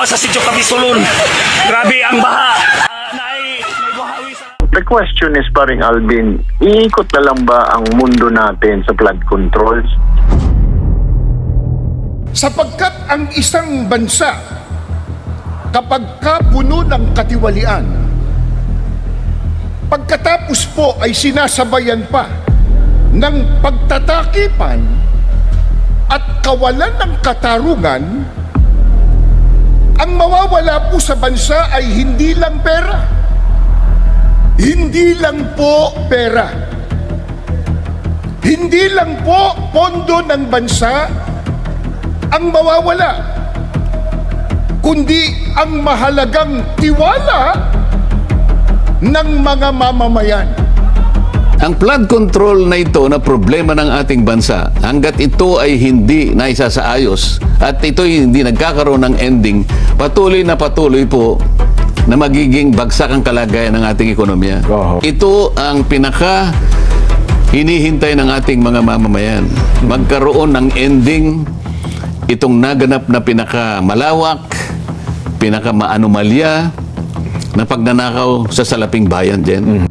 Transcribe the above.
mo sa Sitio Cabisulon. Grabe ang baha. May buhawi sa... The question is, paring Alvin, iikot na lang ba ang mundo natin sa flood controls? Sapagkat ang isang bansa, kapag puno ng katiwalian, pagkatapos po ay sinasabayan pa ng pagtatakipan at kawalan ng katarungan, ang mawawala po sa bansa ay hindi lang pera. Hindi lang po pera. Hindi lang po pondo ng bansa ang mawawala, kundi ang mahalagang tiwala ng mga mamamayan. Ang flood control na ito na problema ng ating bansa, hanggat ito ay hindi naisasaayos at ito ay hindi nagkakaroon ng ending, patuloy po na magiging bagsak ang kalagayan ng ating ekonomiya. Ito ang pinaka hinihintay ng ating mga mamamayan. Magkaroon ng ending itong naganap na pinaka-malawak, pinaka-maanomalya na pagnanakaw sa salaping bayan dyan.